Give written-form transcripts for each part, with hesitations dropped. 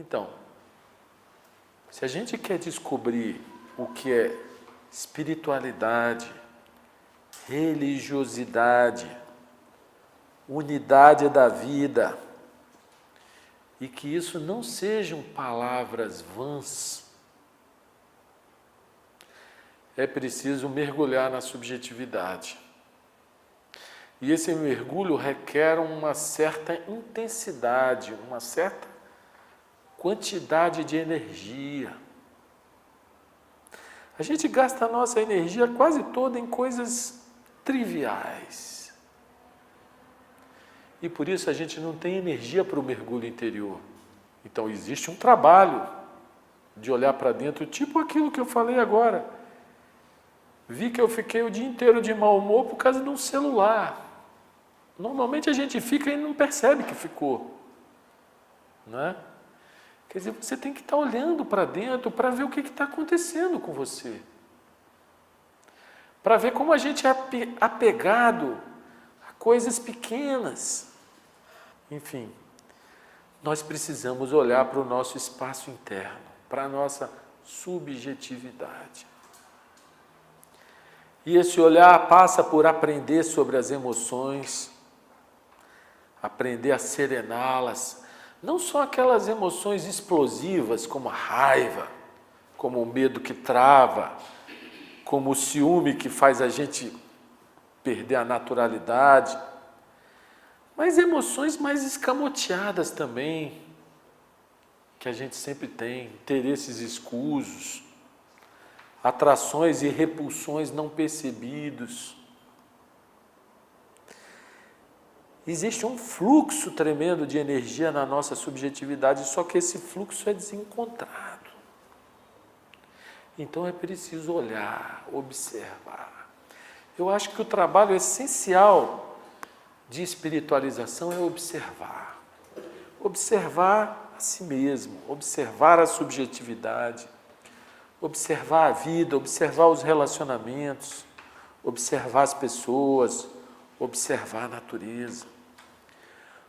Então, se a gente quer descobrir o que é espiritualidade, religiosidade, unidade da vida, e que isso não sejam palavras vãs, é preciso mergulhar na subjetividade. E esse mergulho requer uma certa intensidade, uma certa quantidade de energia. A gente gasta a nossa energia quase toda em coisas triviais. E por isso a gente não tem energia para o mergulho interior. Então existe um trabalho de olhar para dentro, tipo aquilo que eu falei agora. Vi que eu fiquei o dia inteiro de mau humor por causa de um celular. Normalmente a gente fica e não percebe que ficou. Não é? Quer dizer, você tem que estar olhando para dentro para ver o que está acontecendo com você. Para ver como a gente é apegado a coisas pequenas. Enfim, nós precisamos olhar para o nosso espaço interno, para a nossa subjetividade. E esse olhar passa por aprender sobre as emoções, aprender a serená-las, não só aquelas emoções explosivas como a raiva, como o medo que trava, como o ciúme que faz a gente perder a naturalidade, mas emoções mais escamoteadas também, que a gente sempre tem, interesses escusos, atrações e repulsões não percebidos. Existe um fluxo tremendo de energia na nossa subjetividade, só que esse fluxo é desencontrado. Então é preciso olhar, observar. Eu acho que o trabalho essencial de espiritualização é observar. Observar a si mesmo, observar a subjetividade, observar a vida, observar os relacionamentos, observar as pessoas, observar a natureza.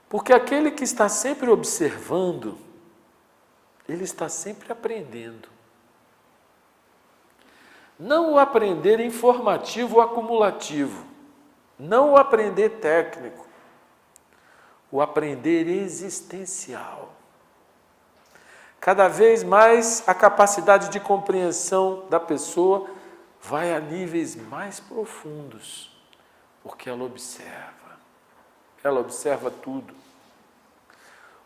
Porque aquele que está sempre observando, ele está sempre aprendendo. Não o aprender informativo ou acumulativo, não o aprender técnico, o aprender existencial. Cada vez mais a capacidade de compreensão da pessoa vai a níveis mais profundos, porque ela observa tudo.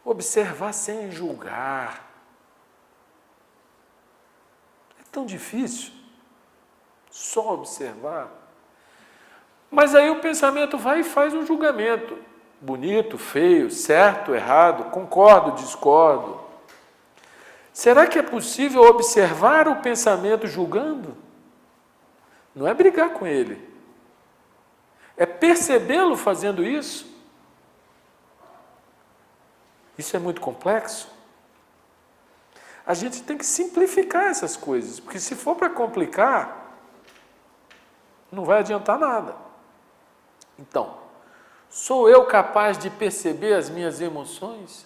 Observar sem julgar. É tão difícil só observar. Mas aí o pensamento vai e faz um julgamento. Bonito, feio, certo, errado, concordo, discordo. Será que é possível observar o pensamento julgando? Não é brigar com ele. É percebê-lo fazendo isso. Isso é muito complexo. A gente tem que simplificar essas coisas, porque se for para complicar, não vai adiantar nada. Então, sou eu capaz de perceber as minhas emoções?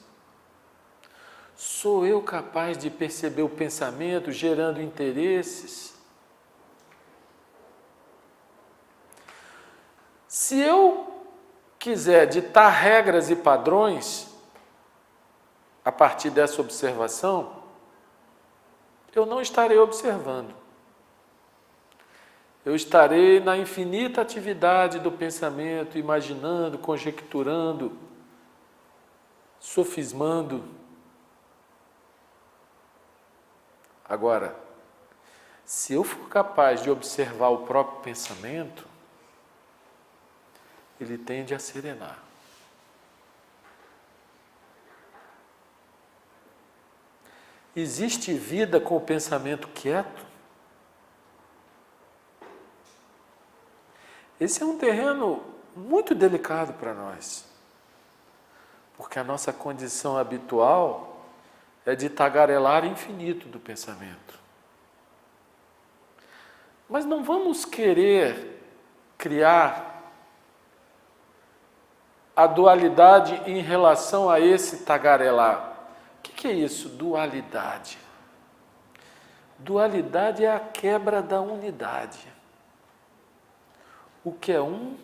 Sou eu capaz de perceber o pensamento gerando interesses? Se eu quiser ditar regras e padrões a partir dessa observação, eu não estarei observando. Eu estarei na infinita atividade do pensamento, imaginando, conjecturando, sofismando. Agora, se eu for capaz de observar o próprio pensamento, ele tende a serenar. Existe vida com o pensamento quieto? Esse é um terreno muito delicado para nós, porque a nossa condição habitual é de tagarelar infinito do pensamento. Mas não vamos querer criar a dualidade em relação a esse tagarelar. O que é isso? Dualidade. Dualidade é a quebra da unidade. O que é um,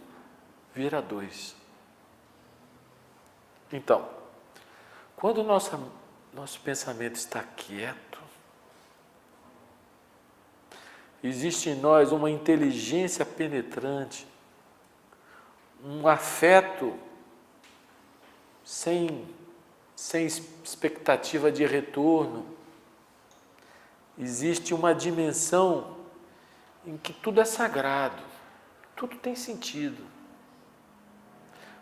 vira dois. Então, quando o nosso pensamento está quieto, existe em nós uma inteligência penetrante, um afeto sem expectativa de retorno. Existe uma dimensão em que tudo é sagrado, tudo tem sentido.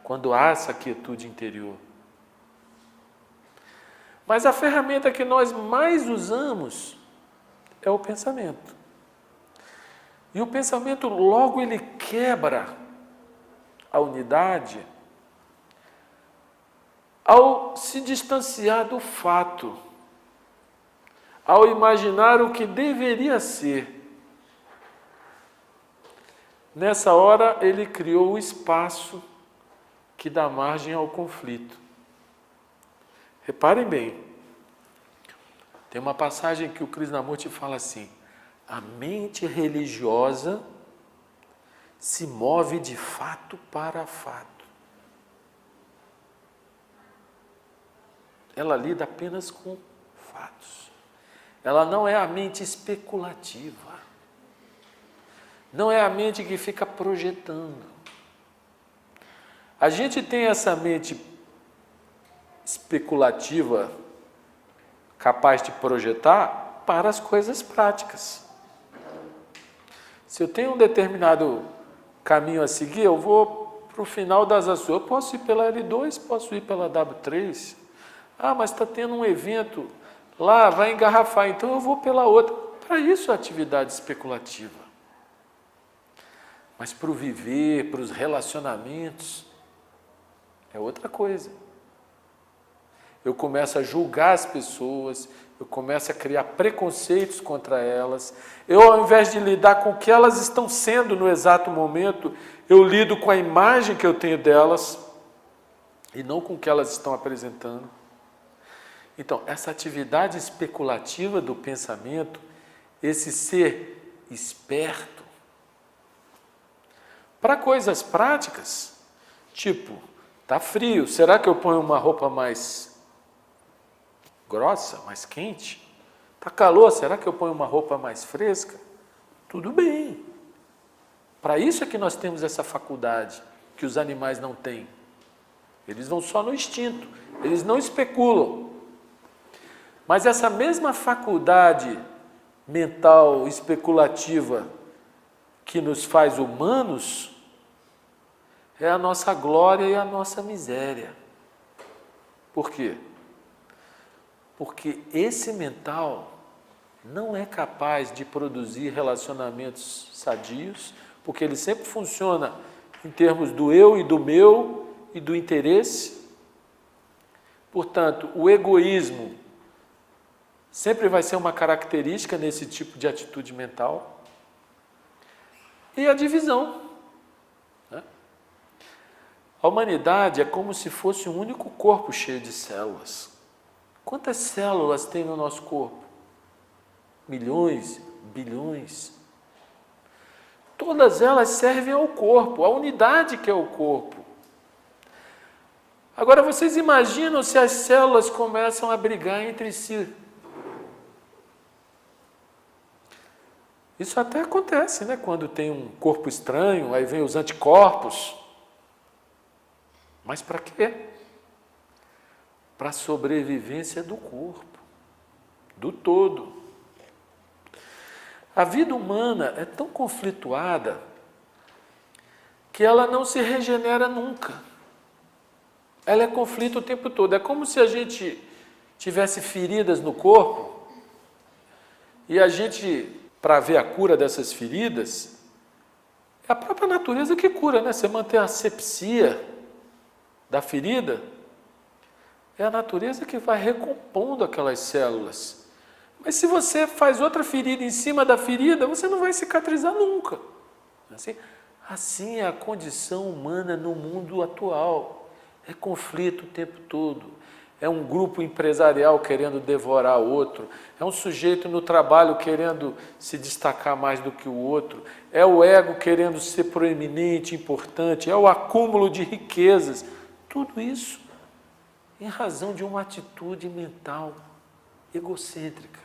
Quando há essa quietude interior. Mas a ferramenta que nós mais usamos é o pensamento. E o pensamento logo ele quebra a unidade ao se distanciar do fato, ao imaginar o que deveria ser. Nessa hora ele criou o espaço que dá margem ao conflito. Reparem bem, tem uma passagem que o Krishnamurti fala assim: a mente religiosa se move de fato para fato. Ela lida apenas com fatos. Ela não é a mente especulativa. Não é a mente que fica projetando. A gente tem essa mente especulativa capaz de projetar para as coisas práticas. Se eu tenho um determinado caminho a seguir, eu vou para o final das ações. Eu posso ir pela L2, posso ir pela W3. Ah, mas está tendo um evento lá, vai engarrafar, então eu vou pela outra. Para isso a atividade especulativa. Mas para o viver, para os relacionamentos, é outra coisa. Eu começo a julgar as pessoas, eu começo a criar preconceitos contra elas. Eu, ao invés de lidar com o que elas estão sendo no exato momento, eu lido com a imagem que eu tenho delas e não com o que elas estão apresentando. Então, essa atividade especulativa do pensamento, esse ser esperto, para coisas práticas, tipo, está frio, será que eu ponho uma roupa mais grossa, mais quente? Está calor, será que eu ponho uma roupa mais fresca? Tudo bem. Para isso é que nós temos essa faculdade, que os animais não têm. Eles vão só no instinto, eles não especulam. Mas essa mesma faculdade mental especulativa que nos faz humanos é a nossa glória e a nossa miséria. Por quê? Porque esse mental não é capaz de produzir relacionamentos sadios, porque ele sempre funciona em termos do eu e do meu e do interesse. Portanto, o egoísmo sempre vai ser uma característica nesse tipo de atitude mental. E a divisão. Né? A humanidade é como se fosse um único corpo cheio de células. Quantas células tem no nosso corpo? Milhões, bilhões. Todas elas servem ao corpo, à unidade que é o corpo. Agora vocês imaginam se as células começam a brigar entre si. Isso até acontece, né? Quando tem um corpo estranho, aí vem os anticorpos. Mas para quê? Para a sobrevivência do corpo, do todo. A vida humana é tão conflituada que ela não se regenera nunca. Ela é conflito o tempo todo. É como se a gente tivesse feridas no corpo e a gente, para ver a cura dessas feridas, é a própria natureza que cura, né? Você manter a asepsia da ferida, é a natureza que vai recompondo aquelas células. Mas se você faz outra ferida em cima da ferida, você não vai cicatrizar nunca. Assim é a condição humana no mundo atual. É conflito o tempo todo. é um grupo empresarial querendo devorar outro, é um sujeito no trabalho querendo se destacar mais do que o outro, é o ego querendo ser proeminente, importante, é o acúmulo de riquezas. Tudo isso em razão de uma atitude mental egocêntrica.